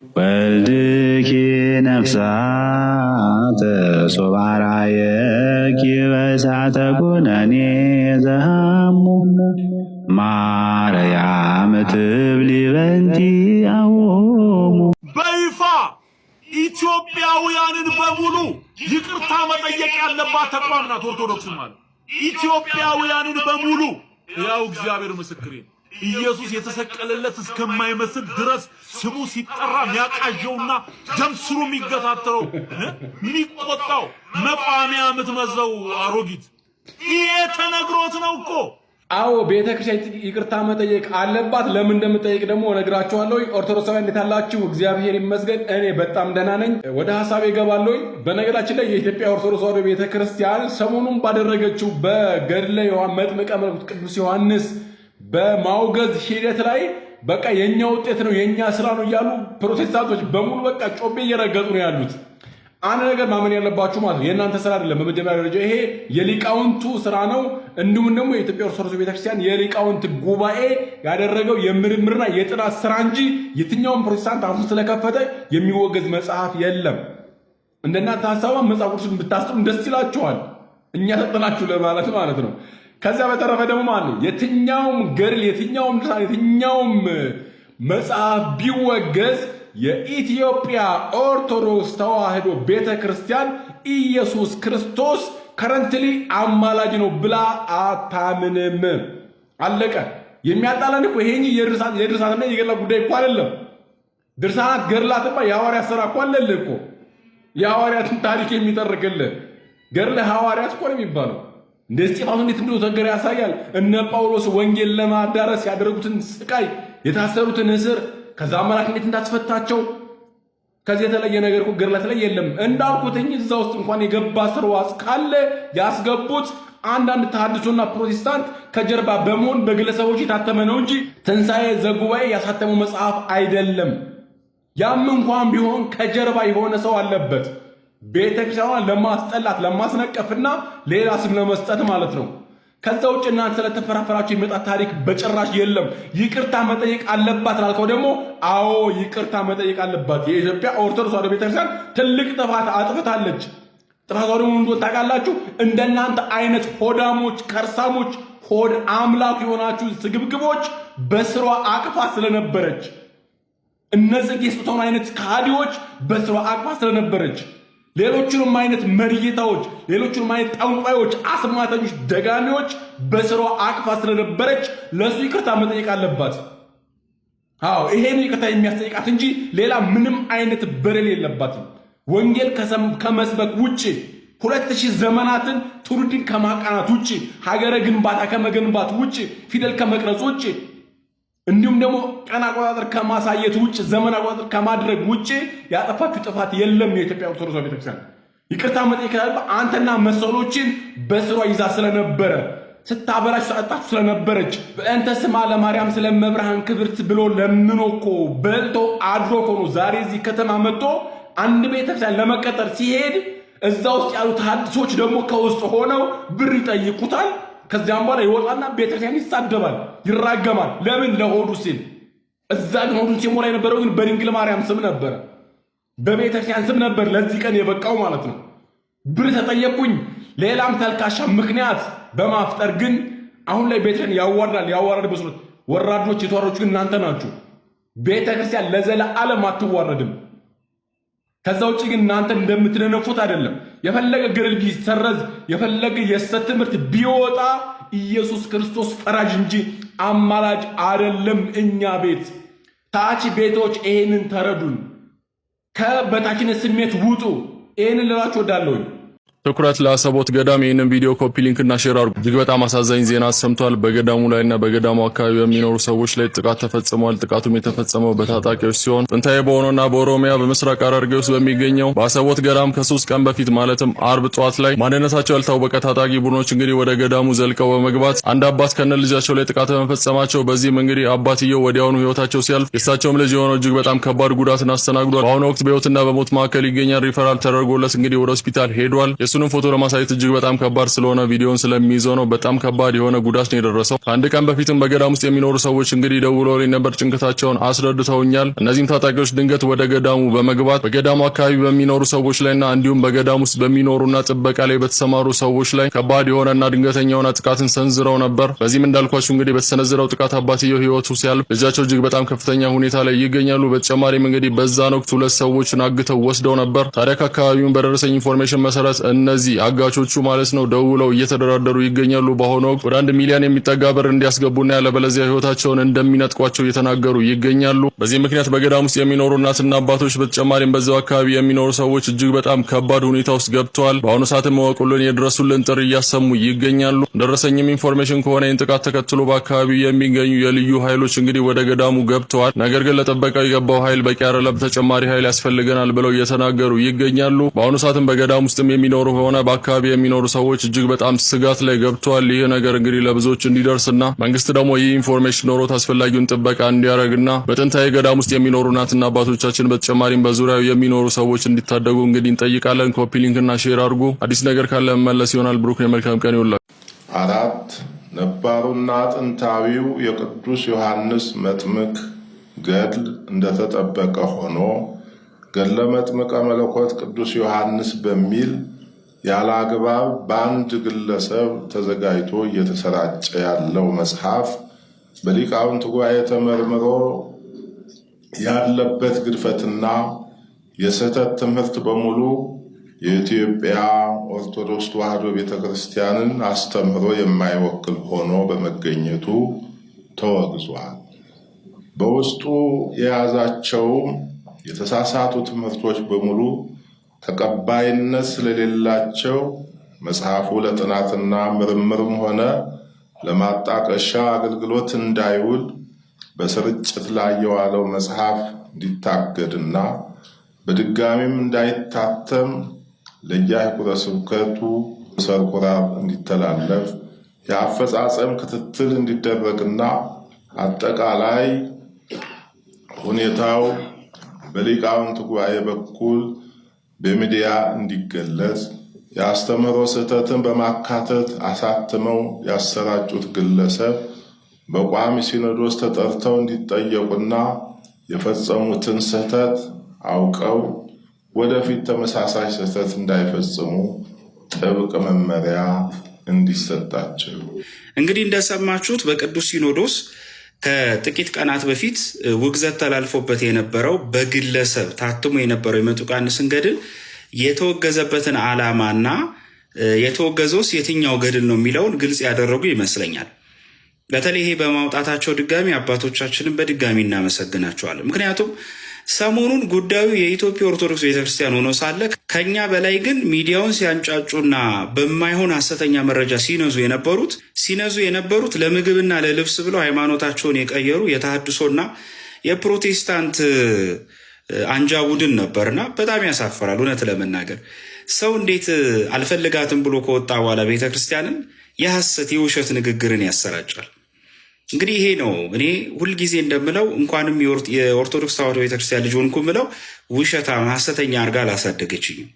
ወልድኪ ነፍሳተ ሶባራየኪ በእሳተ ኩነኔ ዘሃሙ ማርያም ትብሊ በንቲ አዎሙ። በይፋ ኢትዮጵያውያንን በሙሉ ይቅርታ መጠየቅ ያለባት ተቋም ናት ኦርቶዶክስ ማለት። ኢትዮጵያውያንን በሙሉ ያው እግዚአብሔር ምስክሬ ኢየሱስ የተሰቀለለት እስከማይመስል ድረስ ስሙ ሲጠራ የሚያቃዠውና ደም ስሩ የሚገታተረው የሚቆጣው መቋሚያ የምትመዘው አሮጊት ይሄ ተነግሮት ነው እኮ። አዎ ቤተክርስቲያን ይቅርታ መጠየቅ አለባት። ለምን እንደምጠይቅ ደግሞ እነግራችኋለሁ። ኦርቶዶክሳውያን እንዴት አላችሁ? እግዚአብሔር ይመስገን እኔ በጣም ደህና ነኝ። ወደ ሐሳቤ እገባለሁ። በነገራችን ላይ የኢትዮጵያ ኦርቶዶክስ ተዋሕዶ ቤተክርስቲያን ሰሞኑን ባደረገችው በገድለ መጥምቀ መለኮት ቅዱስ ዮሐንስ በማውገዝ ሂደት ላይ በቃ የኛ ውጤት ነው የኛ ስራ ነው እያሉ ፕሮቴስታንቶች በሙሉ በቃ ጮቤ እየረገጡ ነው ያሉት። አንድ ነገር ማመን ያለባችሁ ማለት ነው የእናንተ ስራ አይደለም። በመጀመሪያ ደረጃ ይሄ የሊቃውንቱ ስራ ነው። እንዲሁም ደግሞ የኢትዮጵያ ኦርቶዶክስ ቤተክርስቲያን የሊቃውንት ጉባኤ ያደረገው የምርምርና የጥናት ስራ እንጂ የትኛውም ፕሮቴስታንት አፉን ስለከፈተ የሚወገዝ መጽሐፍ የለም። እንደናንተ ሐሳባ መጽሐፍ ቅዱስን ብታስጥሩ ደስ ይላችኋል፣ እኛ ሰጠናችሁ ለማለት ማለት ነው። ከዛ በተረፈ ደግሞ ማለት ነው የትኛውም ገድል የትኛውም መጽሐፍ ቢወገዝ የኢትዮጵያ ኦርቶዶክስ ተዋሕዶ ቤተክርስቲያን ኢየሱስ ክርስቶስ ከረንትሊ አማላጅ ነው ብላ አታምንም። አለቀ። የሚያጣላን እኮ ይሄን የድርሳትና የገድላት ጉዳይ እኮ አይደለም። ድርሳናት ገድላትማ የሐዋርያት ሥራ እኮ አለልህ እኮ የሐዋርያትን ታሪክ የሚጠርቅልህ ገድለ ሐዋርያት እኮ ነው የሚባለው። እንደ እስጢፋኖስ እንዴት እንደተገረ ያሳያል። እነ ጳውሎስ ወንጌል ለማዳረስ ያደረጉትን ስቃይ፣ የታሰሩትን እስር፣ ከዛ አምላክ እንዴት እንዳስፈታቸው ከዚህ የተለየ ነገር እኮ ገድላት ላይ የለም። እንዳልኩትኝ እዛ ውስጥ እንኳን የገባ ስርዋጽ ካለ ያስገቡት አንዳንድ ተሐድሶና ፕሮቴስታንት ከጀርባ በመሆን በግለሰቦች የታተመ ነው እንጂ ትንሣኤ ዘጉባኤ ያሳተመው መጽሐፍ አይደለም። ያም እንኳን ቢሆን ከጀርባ የሆነ ሰው አለበት። ቤተክርስቲያኗን ለማስጠላት ለማስነቀፍና ሌላ ስም ለመስጠት ማለት ነው። ከዛ ውጭ እናንተ ስለተፈራፈራችሁ የሚመጣ ታሪክ በጭራሽ የለም። ይቅርታ መጠየቅ አለባት ላልከው ደግሞ አዎ ይቅርታ መጠየቅ አለባት። የኢትዮጵያ ኦርቶዶክስ ተዋሕዶ ቤተክርስቲያን ትልቅ ጥፋት አጥፍታለች። ጥፋቷ ደግሞ እንደሆነ ታውቃላችሁ። እንደናንተ አይነት ሆዳሞች፣ ከርሳሞች፣ ሆድ አምላክ የሆናችሁ ስግብግቦች በስሯ አቅፋ ስለነበረች፣ እነዚህ የስጦታውን አይነት ካዲዎች በስሯ አቅፋ ስለነበረች፣ ሌሎቹንም አይነት መርጌታዎች፣ ሌሎቹንም አይነት ጠንቋዮች፣ አስማተኞች፣ ደጋሚዎች በስሯ አቅፋ ስለነበረች ለሱ ይቅርታ መጠየቅ አለባት። አዎ ይሄን ይቅርታ የሚያስጠይቃት እንጂ ሌላ ምንም አይነት በደል የለባትም። ወንጌል ከመስበክ ውጪ 2000 ዘመናትን ትውልድን ከማቃናት ውጪ ሀገረ ግንባታ ከመገንባት ውጪ ፊደል ከመቅረጽ ውጪ እንዲሁም ደግሞ ቀን አቆጣጠር ከማሳየት ውጪ ዘመን አቆጣጠር ከማድረግ ውጪ ያጠፋችሁ ጥፋት የለም። የኢትዮጵያ ኦርቶዶክስ ቤተክርስቲያን ይቅርታ መጠየቅ ካለባት አንተና መሰሎችን በስሯ ይዛ ስለነበረ ስታበላችሁ ታጣችሁ ስለነበረች በእንተ ስማ ለማርያም ስለመብርሃን ክብርት ብሎ ለምኖ እኮ በልቶ አድሮ እኮ ነው ዛሬ እዚህ ከተማ መጥቶ አንድ ቤተክርስቲያን ለመቀጠር ሲሄድ እዛ ውስጥ ያሉ ተሐድሶች ደግሞ ከውስጥ ሆነው ብር ይጠይቁታል። ከዚያም በኋላ ይወጣና ቤተክርስቲያን ይሳደባል፣ ይራገማል። ለምን? ለሆዱ ሲል። እዛ ግን ሆዱን ሲሞላ የነበረው ግን በድንግል ማርያም ስም ነበረ፣ በቤተክርስቲያን ስም ነበር ለዚህ ቀን የበቃው ማለት ነው። ብር ተጠየቁኝ ሌላም ተልካሻ ምክንያት በማፍጠር ግን አሁን ላይ ቤተክርስቲያን ያዋርዳል። ያዋርድ በስሎት ወራዶች የተዋረዶች ግን እናንተ ናችሁ። ቤተክርስቲያን ለዘለዓለም አትዋረድም። ከዛ ውጭ ግን እናንተ እንደምትነነፉት አይደለም። የፈለገ ገድል ቢሰረዝ የፈለገ የሐሰት ትምህርት ቢወጣ ኢየሱስ ክርስቶስ ፈራጅ እንጂ አማላጅ አይደለም። እኛ ቤት ታች ቤቶች ይሄንን ተረዱን። ከበታችነት ስሜት ውጡ። ይሄንን ልላችሁ ወዳለሁኝ። ትኩረት ለአሰቦት ገዳም። ይህንን ቪዲዮ ኮፒ ሊንክ እና ሼር አድርጉ። እጅግ በጣም አሳዛኝ ዜና ሰምቷል። በገዳሙ ላይና በገዳሙ አካባቢ በሚኖሩ ሰዎች ላይ ጥቃት ተፈጽሟል። ጥቃቱም የተፈጸመው በታጣቂዎች ሲሆን ጥንታዊ በሆነውና በኦሮሚያ በምስራቅ ሐረርጌ ውስጥ በሚገኘው በአሰቦት ገዳም ከ3 ቀን በፊት ማለትም አርብ ጠዋት ላይ ማንነታቸው ያልታወቀ ታጣቂ ቡድኖች እንግዲህ ወደ ገዳሙ ዘልቀው በመግባት አንድ አባት ከነ ልጃቸው ላይ ጥቃት በመፈጸማቸው በዚህም እንግዲህ አባትየው ወዲያውኑ ህይወታቸው ሲያልፍ የእሳቸውም ልጅ የሆነው እጅግ በጣም ከባድ ጉዳትን አስተናግዷል። በአሁኑ ወቅት በህይወትና በሞት መካከል ይገኛል። ሪፈራል ተደርጎለት እንግዲህ ወደ ሆስፒታል ሄዷል። የሱ እሱንም ፎቶ ለማሳየት እጅግ በጣም ከባድ ስለሆነ ቪዲዮን ስለሚይዘው ነው። በጣም ከባድ የሆነ ጉዳት ነው የደረሰው። ከአንድ ቀን በፊትም በገዳም ውስጥ የሚኖሩ ሰዎች እንግዲህ ደውለውልኝ ነበር፣ ጭንቀታቸውን አስረድተውኛል። እነዚህም ታጣቂዎች ድንገት ወደ ገዳሙ በመግባት በገዳሙ አካባቢ በሚኖሩ ሰዎች ላይና እንዲሁም በገዳም ውስጥ በሚኖሩና ጥበቃ ላይ በተሰማሩ ሰዎች ላይ ከባድ የሆነና ድንገተኛ የሆነ ጥቃትን ሰንዝረው ነበር። በዚህም እንዳልኳችሁ እንግዲህ በተሰነዘረው ጥቃት አባትየው ህይወቱ ሲያልፍ ልጃቸው እጅግ በጣም ከፍተኛ ሁኔታ ላይ ይገኛሉ። በተጨማሪም እንግዲህ በዛን ወቅት 2 ሰዎችን አግተው ወስደው ነበር። ታዲያ ከአካባቢው በደረሰኝ ኢንፎርሜሽን መሰረት እነዚህ አጋቾቹ ማለት ነው ደውለው እየተደራደሩ ይገኛሉ። በአሁኑ ወቅት ወደ 1 ሚሊዮን የሚጠጋ ብር እንዲያስገቡና ያለበለዚያ ህይወታቸውን እንደሚነጥቋቸው እየተናገሩ ይገኛሉ። በዚህ ምክንያት በገዳም ውስጥ የሚኖሩ እናትና አባቶች በተጨማሪም በዛው አካባቢ የሚኖሩ ሰዎች እጅግ በጣም ከባድ ሁኔታ ውስጥ ገብተዋል። በአሁኑ ሰዓት መወቁልን የድረሱልን ጥሪ እያሰሙ ይገኛሉ። ደረሰኝም ኢንፎርሜሽን ከሆነ ይህን ጥቃት ተከትሎ በአካባቢው የሚገኙ የልዩ ኃይሎች እንግዲህ ወደ ገዳሙ ገብተዋል። ነገር ግን ለጥበቃው የገባው ኃይል በቂ አይደለም፣ ተጨማሪ ኃይል ያስፈልገናል ብለው እየተናገሩ ይገኛሉ። በአሁኑ ሰዓትም በገዳም ውስጥም የሚኖሩ ሆነ በአካባቢ የሚኖሩ ሰዎች እጅግ በጣም ስጋት ላይ ገብተዋል። ይህ ነገር እንግዲህ ለብዙዎች እንዲደርስና መንግስት ደግሞ ይህ ኢንፎርሜሽን ኖሮት አስፈላጊውን ጥበቃ እንዲያደርግና በጥንታዊ ገዳም ውስጥ የሚኖሩ እናትና አባቶቻችን በተጨማሪም በዙሪያው የሚኖሩ ሰዎች እንዲታደጉ እንግዲህ እንጠይቃለን። ኮፒ ሊንክና ሼር አድርጉ። አዲስ ነገር ካለ መመለስ ይሆናል። ብሩክ የመልካም ቀን ይውላል። 4 ነባሩና ጥንታዊው የቅዱስ ዮሐንስ መጥምቅ ገድል እንደተጠበቀ ሆኖ ገድለ መጥምቀ መለኮት ቅዱስ ዮሐንስ በሚል ያለ አግባብ በአንድ ግለሰብ ተዘጋጅቶ እየተሰራጨ ያለው መጽሐፍ በሊቃውንት ጉባኤ ተመርምሮ ያለበት ግድፈትና የስህተት ትምህርት በሙሉ የኢትዮጵያ ኦርቶዶክስ ተዋሕዶ ቤተክርስቲያንን አስተምህሮ የማይወክል ሆኖ በመገኘቱ ተወግዟል። በውስጡ የያዛቸው የተሳሳቱ ትምህርቶች በሙሉ ተቀባይነት ስለሌላቸው መጽሐፉ ለጥናትና ምርምርም ሆነ ለማጣቀሻ አገልግሎት እንዳይውል በስርጭት ላይ የዋለው መጽሐፍ እንዲታገድና በድጋሚም እንዳይታተም ለየአህጉረ ስብከቱ ሰርኩላር እንዲተላለፍ የአፈጻጸም ክትትል እንዲደረግና አጠቃላይ ሁኔታው በሊቃውንት ጉባኤ በኩል በሚዲያ እንዲገለጽ የአስተምህሮ ስህተትን በማካተት አሳትመው ያሰራጩት ግለሰብ በቋሚ ሲኖዶስ ተጠርተው እንዲጠየቁና የፈጸሙትን ስህተት አውቀው ወደፊት ተመሳሳይ ስህተት እንዳይፈጽሙ ጥብቅ መመሪያ እንዲሰጣቸው። እንግዲህ እንደሰማችሁት በቅዱስ ሲኖዶስ ከጥቂት ቀናት በፊት ውግዘት ተላልፎበት የነበረው በግለሰብ ታትሞ የነበረው የመጥምቁ ዮሐንስን ገድል የተወገዘበትን ዓላማና የተወገዘውስ የትኛው ገድል ነው የሚለውን ግልጽ ያደረጉ ይመስለኛል። በተለይ ይሄ በማውጣታቸው ድጋሚ አባቶቻችንን በድጋሚ እናመሰግናቸዋለን። ምክንያቱም ሰሞኑን ጉዳዩ የኢትዮጵያ ኦርቶዶክስ ቤተክርስቲያን ሆኖ ሳለ ከኛ በላይ ግን ሚዲያውን ሲያንጫጩና በማይሆን ሐሰተኛ መረጃ ሲነዙ የነበሩት ለምግብና ለልብስ ብለው ሃይማኖታቸውን የቀየሩ የተሐድሶና የፕሮቴስታንት አንጃ ቡድን ነበርና በጣም ያሳፍራል። እውነት ለመናገር ሰው እንዴት አልፈልጋትም ብሎ ከወጣ በኋላ ቤተክርስቲያንን የሐሰት የውሸት ንግግርን ያሰራጫል? እንግዲህ ይሄ ነው እኔ ሁልጊዜ እንደምለው እንኳንም የኦርቶዶክስ ተዋሕዶ ቤተክርስቲያን ልጅ ሆንኩ ምለው ውሸታም ሐሰተኛ አድርጋ አላሳደገችኝም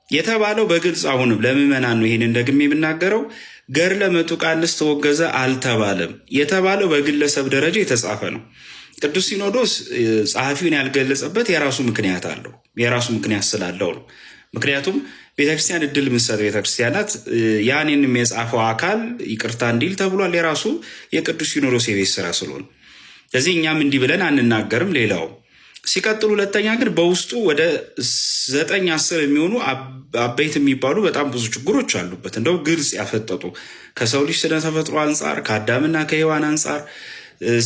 የተባለው በግልጽ አሁንም ለምዕመናን ነው። ይሄንን ደግሜ የምናገረው ገድለ መጥምቁ ዮሐንስ ተወገዘ አልተባለም። የተባለው በግለሰብ ደረጃ የተጻፈ ነው። ቅዱስ ሲኖዶስ ጸሐፊውን ያልገለጸበት የራሱ ምክንያት አለው። የራሱ ምክንያት ስላለው ነው። ምክንያቱም ቤተክርስቲያን እድል ምሰጥ ቤተክርስቲያናት ያንንም የጻፈው አካል ይቅርታ እንዲል ተብሏል። የራሱ የቅዱስ ሲኖዶስ የቤት ስራ ስለሆነ ስለዚህ እኛም እንዲህ ብለን አንናገርም። ሌላው ሲቀጥል፣ ሁለተኛ ግን በውስጡ ወደ 9-10 የሚሆኑ አበይት የሚባሉ በጣም ብዙ ችግሮች አሉበት። እንደው ግልጽ ያፈጠጡ ከሰው ልጅ ስነ ተፈጥሮ አንጻር፣ ከአዳምና ከሔዋን አንጻር፣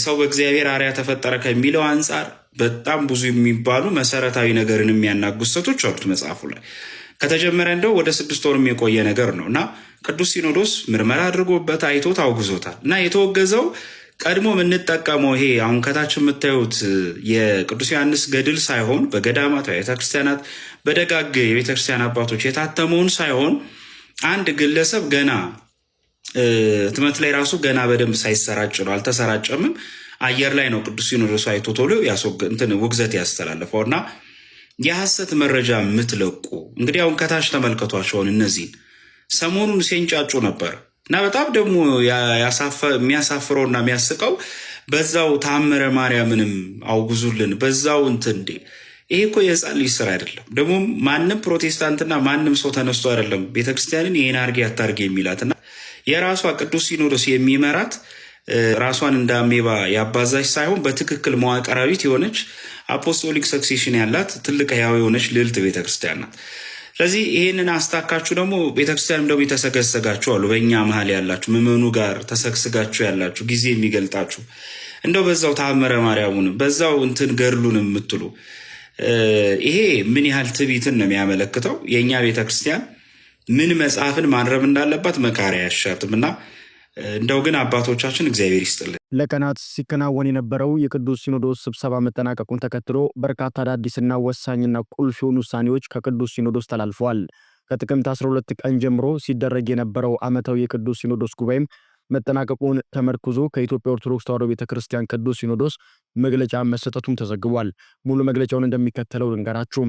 ሰው በእግዚአብሔር አርአያ ተፈጠረ ከሚለው አንጻር በጣም ብዙ የሚባሉ መሰረታዊ ነገርን የሚያናጉ ስህተቶች አሉት መጽሐፉ ላይ። ከተጀመረ እንደው ወደ 6 ወርም የቆየ ነገር ነው እና ቅዱስ ሲኖዶስ ምርመራ አድርጎበት አይቶት አውግዞታል። እና የተወገዘው ቀድሞ የምንጠቀመው ይሄ አሁን ከታች የምታዩት የቅዱስ ዮሐንስ ገድል ሳይሆን በገዳማት ቤተክርስቲያናት በደጋግ የቤተክርስቲያን አባቶች የታተመውን ሳይሆን አንድ ግለሰብ ገና ህትመት ላይ ራሱ ገና በደንብ ሳይሰራጭ ነው፣ አልተሰራጨምም። አየር ላይ ነው ቅዱስ ሲኖዶስ አይቶ ቶሎ ውግዘት ያስተላለፈው እና የሐሰት መረጃ የምትለቁ እንግዲህ አሁን ከታች ተመልከቷቸውን እነዚህን ሰሞኑን ሲንጫጩ ነበር እና በጣም ደግሞ የሚያሳፍረውና የሚያስቀው በዛው ታምረ ማርያምንም አውግዙልን በዛው እንትን እንዴ ይሄ እኮ የህፃን ልጅ ስራ አይደለም። ደግሞ ማንም ፕሮቴስታንትና ማንም ሰው ተነስቶ አይደለም ቤተክርስቲያንን ይህን አርጌ አታርጌ የሚላትና የራሷ ቅዱስ ሲኖዶስ የሚመራት ራሷን እንደ አሜባ ያባዛች ሳይሆን በትክክል መዋቅራዊት የሆነች አፖስቶሊክ ሰክሴሽን ያላት ትልቅ ሕያው የሆነች ልዕልት ቤተክርስቲያን ናት። ስለዚህ ይህንን አስታካችሁ ደግሞ ቤተክርስቲያን ደግሞ የተሰገሰጋችሁ አሉ። በእኛ መሀል ያላችሁ ምዕመኑ ጋር ተሰግስጋችሁ ያላችሁ ጊዜ የሚገልጣችሁ እንደው በዛው ታምረ ማርያሙንም በዛው እንትን ገድሉንም የምትሉ ይሄ ምን ያህል ትዕቢትን ነው የሚያመለክተው። የእኛ ቤተክርስቲያን ምን መጽሐፍን ማንረብ እንዳለባት መካሪያ ያሻትም እና እንደው ግን አባቶቻችን እግዚአብሔር ይስጥልን። ለቀናት ሲከናወን የነበረው የቅዱስ ሲኖዶስ ስብሰባ መጠናቀቁን ተከትሎ በርካታ አዳዲስና ወሳኝና ቁልፍ የሆኑ ውሳኔዎች ከቅዱስ ሲኖዶስ ተላልፈዋል። ከጥቅምት 12 ቀን ጀምሮ ሲደረግ የነበረው ዓመታዊ የቅዱስ ሲኖዶስ ጉባኤም መጠናቀቁን ተመርኩዞ ከኢትዮጵያ ኦርቶዶክስ ተዋሕዶ ቤተክርስቲያን ቅዱስ ሲኖዶስ መግለጫ መሰጠቱም ተዘግቧል። ሙሉ መግለጫውን እንደሚከተለው ልንገራችሁ።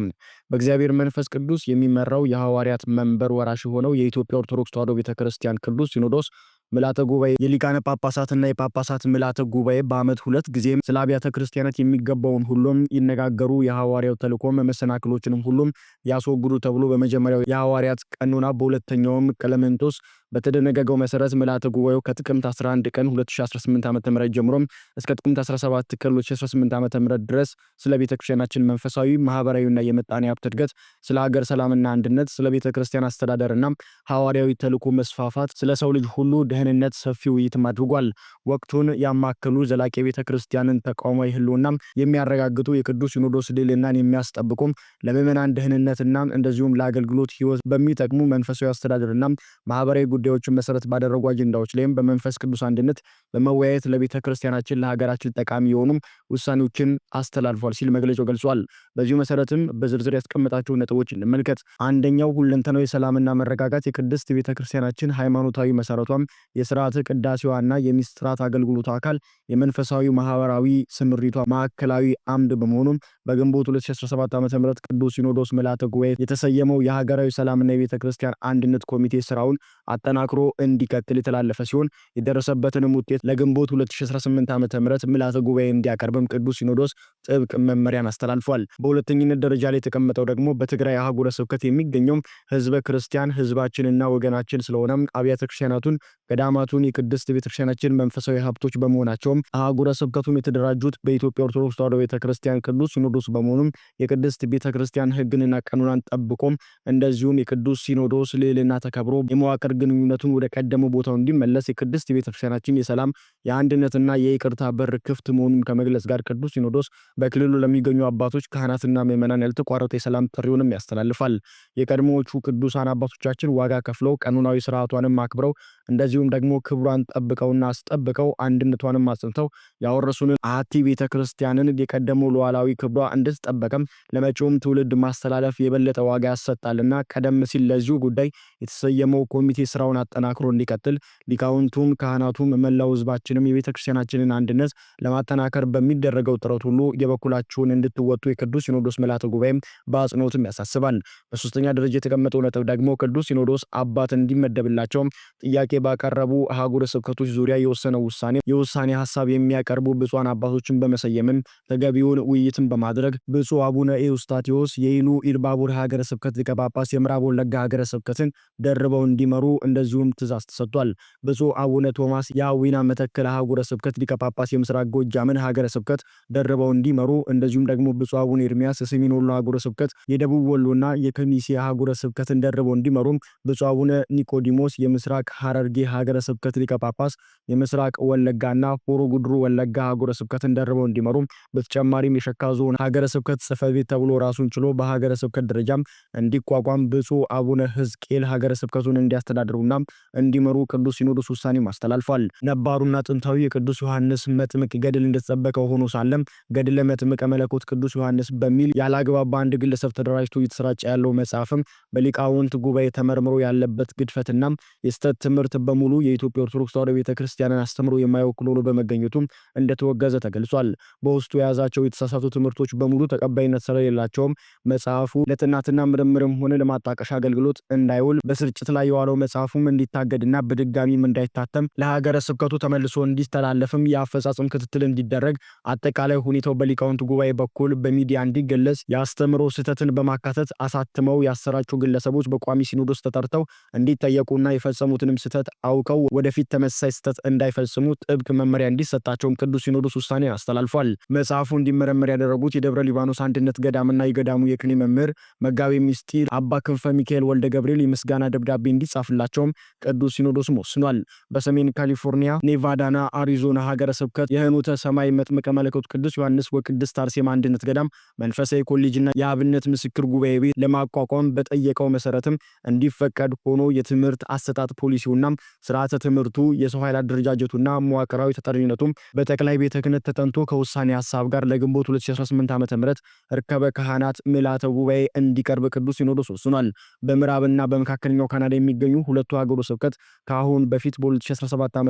በእግዚአብሔር መንፈስ ቅዱስ የሚመራው የሐዋርያት መንበር ወራሽ ሆነው የኢትዮጵያ ኦርቶዶክስ ተዋሕዶ ቤተክርስቲያን ቅዱስ ሲኖዶስ ምልዓተ ጉባኤ የሊቃነ ጳጳሳትና የጳጳሳት ምልዓተ ጉባኤ በዓመት 2 ጊዜ ስለ አብያተ ክርስቲያናት የሚገባውን ሁሉም ይነጋገሩ፣ የሐዋርያው ተልእኮም መሰናክሎችንም ሁሉም ያስወግዱ ተብሎ በመጀመሪያው የሐዋርያት ቀኖና በሁለተኛውም ቀለሜንጦስ በተደነገገው መሰረት ምልዓተ ጉባኤው ከጥቅምት 11 ቀን 2018 ዓ.ም ጀምሮ እስከ ጥቅምት 17 ቀን 2018 ዓ.ም ድረስ ስለ ቤተክርስቲያናችን መንፈሳዊ ማህበራዊና የምጣኔ ሀብት እድገት፣ ስለ ሀገር ሰላምና አንድነት፣ ስለ ቤተክርስቲያን አስተዳደርና ሐዋርያዊ ተልእኮ መስፋፋት፣ ስለ ሰው ልጅ ሁሉ ደህንነት ሰፊ ውይይትም አድርጓል። ወቅቱን ያማከሉ ዘላቂ ቤተክርስቲያንን ተቋማዊ ህልውና የሚያረጋግጡ የቅዱስ ሲኖዶስ ልዕልናን የሚያስጠብቁ ለምዕመናን ደህንነትና እንደዚሁም ለአገልግሎት ህይወት በሚጠቅሙ መንፈሳዊ አስተዳደርና ማህበራዊ ጉዳዮችን መሰረት ባደረጉ አጀንዳዎች ላይም በመንፈስ ቅዱስ አንድነት በመወያየት ለቤተክርስቲያናችን ለሀገራችን ጠቃሚ የሆኑ ውሳኔዎችን አስተላልፏል ሲል መግለጫው ገልጿል። በዚሁ መሰረትም በዝርዝር ያስቀመጣቸው ነጥቦች እንመልከት። አንደኛው ሁለንተናዊ ሰላምና መረጋጋት የቅድስት ቤተክርስቲያናችን ሃይማኖታዊ መሰረቷም የሥርዓተ ቅዳሴዋና የሚስጥራት አገልግሎት አካል የመንፈሳዊ ማህበራዊ ስምሪቷ ማዕከላዊ አምድ በመሆኑም በግንቦት 2017 ዓ.ም ቅዱስ ሲኖዶስ ምልዓተ ጉባኤ የተሰየመው የሀገራዊ ሰላምና የቤተክርስቲያን አንድነት ኮሚቴ ስራውን አጠናክሮ እንዲቀጥል የተላለፈ ሲሆን የደረሰበትንም ውጤት ለግንቦት 2018 ዓ.ም ምልዓተ ጉባኤ እንዲያቀርብም ቅዱስ ሲኖዶስ ጥብቅ መመሪያን አስተላልፏል። በሁለተኝነት ደረጃ ላይ የተቀመጠው ደግሞ በትግራይ አህጉረ ስብከት የሚገኘው ህዝበ ክርስቲያን ህዝባችንና ወገናችን ስለሆነም አብያተ ክርስቲያናቱን ገዳማቱን የቅድስት ቤተክርስቲያናችን መንፈሳዊ ሀብቶች በመሆናቸውም አህጉረ ስብከቱም የተደራጁት በኢትዮጵያ ኦርቶዶክስ ተዋሕዶ ቤተክርስቲያን ቅዱስ ሲኖዶስ በመሆኑም የቅድስት ቤተክርስቲያን ህግንና ቀኖናን ጠብቆም እንደዚሁም የቅዱስ ሲኖዶስ ልዕልና ተከብሮ የመዋቅር ግንኙነቱን ወደ ቀደመው ቦታው እንዲመለስ የቅድስት ቤተክርስቲያናችን የሰላም የአንድነትና የይቅርታ በር ክፍት መሆኑን ከመግለጽ ጋር ቅዱስ ሲኖዶስ በክልሉ ለሚገኙ አባቶች ካህናትና ምዕመናን ያልተቋረጠ የሰላም ጥሪውንም ያስተላልፋል። የቀድሞዎቹ ቅዱሳን አባቶቻችን ዋጋ ከፍለው ቀኖናዊ ስርዓቷንም አክብረው እንደዚሁም ደግሞ ክብሯን ጠብቀውና አስጠብቀው አንድነቷንም አጽንተው ያወረሱንን አሐቲ ቤተክርስቲያንን የቀደመው ሉዓላዊ ክብሯ እንድትጠበቅም ለመጪውም ትውልድ ማስተላለፍ የበለጠ ዋጋ ያሰጣልና ቀደም ሲል ለዚሁ ጉዳይ የተሰየመው ኮሚቴ ስራውን አጠናክሮ እንዲቀጥል ሊቃውንቱም ካህናቱም መላው ህዝባችንም የቤተክርስቲያናችንን አንድነት ለማጠናከር በሚደረገው ጥረት ሁሉ የበኩላችሁን እንድትወጡ የቅዱስ ሲኖዶስ ምልዓተ ጉባኤም በአጽንኦትም ያሳስባል። በሶስተኛ ደረጃ የተቀመጠው ነጥብ ደግሞ ቅዱስ ሲኖዶስ አባት እንዲመደብላቸው ጥያቄ ባቀረቡ አህጉረ ስብከቶች ዙሪያ የወሰነው የውሳኔ ሐሳብ የሚያቀርቡ ብፁዓን አባቶችን በመሰየምም ተገቢውን ውይይትን በማድረግ ብፁዕ አቡነ ኤዎስጣቴዎስ የኢሉ ኢሉባቡር ሀገረ ስብከት ሊቀ ጳጳስ የምዕራብ ወለጋ ሀገረ ስብከትን ደርበው እንዲመሩ እንደዚሁም ትእዛዝ ተሰጥቷል። ብፁዕ አቡነ ቶማስ የአዊና መተከል አህጉረ ስብከት ሊቀ ጳጳስ የምስራቅ ጎጃምን ሀገረ ስብከት ደርበው እንዲመሩ እንደዚሁም ደግሞ ብፁዕ አቡነ ኤርሚያስ የሰሜን ወሎ ሀገረ ስብከት የደቡብ ወሎና የከሚሴ ሀገረ ስብከትን ደርበው እንዲመሩ ብፁዕ አቡነ ኒቆዲሞስ የምስራቅ ሐረርጌ ሀገረ ስብከት ሊቀ ጳጳስ የምስራቅ ወለጋና ሆሮ ጉድሩ ወለጋ ሀገረ ስብከትን ደርበው እንዲመሩ በተጨማሪም የሸካ ዞን ሀገረ ስብከት ጽሕፈት ቤት ተብሎ ራሱን ችሎ በሀገረ ስብከት ደረጃም እንዲቋቋም ብፁዕ አቡነ ሕዝቅኤል ሀገረ ስብከቱን እንዲያስተዳድሩ እንዲያስተዳድሩና እንዲመሩ ቅዱስ ሲኖዶስ ውሳኔ ማስተላልፏል። ነባሩና ጥንታዊ የቅዱስ ዮሐንስ መጥምቅ ገድል እንደተጠበቀው ሆኖ ሳለም ገድለ መጥምቀ መለኮት ቅዱስ ዮሐንስ በሚል ያላግባብ በአንድ ግለሰብ ተደራጅቶ እየተሰራጨ ያለው መጽሐፍም በሊቃውንት ጉባኤ ተመርምሮ ያለበት ግድፈትና የስተት ትምህርት በሙሉ የኢትዮጵያ ኦርቶዶክስ ተዋሕዶ ቤተክርስቲያንን አስተምሮ የማይወክል ሆኖ በመገኘቱ እንደተወገዘ ተገልጿል። በውስጡ የያዛቸው የተሳሳቱ ትምህርቶች በሙሉ ተቀባይነት ስለሌላቸውም መጽሐፉ ለጥናትና ምርምርም ሆነ ለማጣቀሻ አገልግሎት እንዳይውል በስርጭት ላይ የዋለው መጽሐፉም እንዲታገድና በድጋሚም እንዳይታተም ለሀገረ ስብከቱ ተመልሶ እንዲስተላለፍም የአፈጻጸም ክትትል እንዲደረግ አጠቃላይ ሁኔታው በሊቃውንት ጉባኤ በኩል በሚዲያ እንዲገለጽ የአስተምሮ ስህተትን በማካተት አሳትመው ያሰራጩ ግለሰቦች በቋሚ ሲኖዶስ ተጠርተው እንዲጠየቁና የፈጸሙትንም ስህተት አውቀው ወደፊት ተመሳሳይ ስህተት እንዳይፈጽሙ ጥብቅ መመሪያ እንዲሰጣቸውም ቅዱስ ሲኖዶስ ውሳኔ አስተላልፏል። መጽሐፉ እንዲመረመር ያደረጉት የደብረ ሊባኖስ አንድነት ገዳምና የገዳሙ የቅኔ መምህር መጋቤ ምስጢር አባ ክንፈ ሚካኤል ወልደ ገብርኤል የምስጋና ደብዳቤ እንዲጻፍላቸውም ቅዱስ ሲኖዶስ ወስኗል። በሰሜን ካሊፎርኒያ፣ ኔቫዳና አሪዞና ሀገረ ስብከት የህኑተ ሰማይ መጥምቀ መለኮት ቅዱስ ዮሐንስ ወቅድስት አርሴማ አንድነት ገዳም መንፈሳዊ ኮሌጅና የአብነት ምስክር ጉባኤ ቤት ለማቋቋም በጠየቀው መሰረትም እንዲፈቀድ ሆኖ የትምህርት አሰጣጥ ፖሊሲውና ስርዓተ ትምህርቱ የሰው ኃይል አደረጃጀቱና መዋቅራዊ ተጠሪነቱም በጠቅላይ ቤተ ክህነት ተጠንቶ ከውሳኔ ሀሳብ ጋር ለግንቦት 2018 ዓ.ም እርከበ ካህናት ምልዓተ ጉባኤ እንዲቀርብ ቅዱስ ሲኖዶስ ወስኗል። በምዕራብና በመካከለኛው ካናዳ የሚገኙ ሁለቱ ሀገረ ስብከት ከአሁን በፊት በ2017 ዓ.ም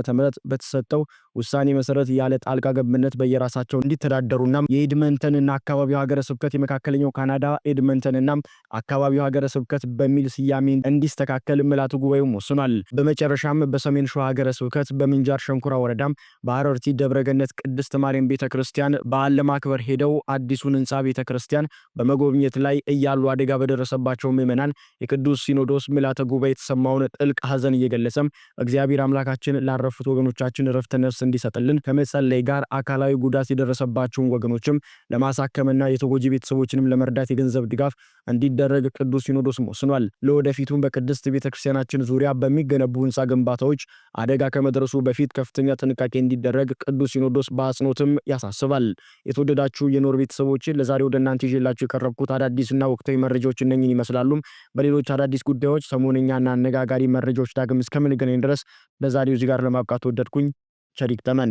በተሰጠው ውሳኔ መሰረት ያለ ጣልቃ ገብነት በየራሳቸው እንዲተዳደሩና የኤድመንተንና አካባቢው ሀገረ ስብከት የመካከለኛው ካናዳ ኤድመንተንና አካባቢው ሀገረ ስብከት በሚል ስያሜ እንዲስተካከል ምልዓተ ጉባኤው ወስኗል። በመጨረሻም በሰሜን ሸዋ ሀገረ ስብከት በምንጃር ሸንኮራ ወረዳም በአረርቲ ደብረገነት ቅድስት ማርያም ቤተክርስቲያን በዓል ለማክበር ሄደው አዲሱን ህንጻ ቤተክርስቲያን በመጎብኘት ላይ እያሉ አደጋ በደረሰባቸው ምዕመናን የቅዱስ ሲኖዶስ ምልዓተ ጉባኤ የተሰማውን ጥልቅ ሐዘን እየገለጸም እግዚአብሔር አምላካችን ላረፉት ወገኖቻችን ዕረፍተ ነፍስ እንዲሰጥልን ከመጸለይ ጋር አካላዊ ጉዳት የደረሰባቸውን ወገኖችም ለማሳከምና የተጎጂ ቤተሰቦችንም ለመርዳት የገንዘብ ድጋፍ እንዲደረግ ቅዱስ ሲኖዶስ ወስኗል። ለወደፊቱም በቅድስት ቤተክርስቲያናችን ዙሪያ በሚገነቡ ህንጻ ግንባታዎች አደጋ ከመድረሱ በፊት ከፍተኛ ጥንቃቄ እንዲደረግ ቅዱስ ሲኖዶስ በአጽንኦትም ያሳስባል። የተወደዳችሁ የኖር ቤተሰቦች ለዛሬ ወደ እናንተ ይዤላችሁ የቀረብኩት አዳዲስና ወቅታዊ መረጃዎች እነኝን ይመስላሉ። በሌሎች አዳዲስ ጉዳዮች ሰሞነኛና አነጋጋሪ መረጃዎች ዳግም እስከምንገናኝ ድረስ ለዛሬው እዚህ ጋር ለማብቃት ወደድኩኝ። ቸር ይግጠመን።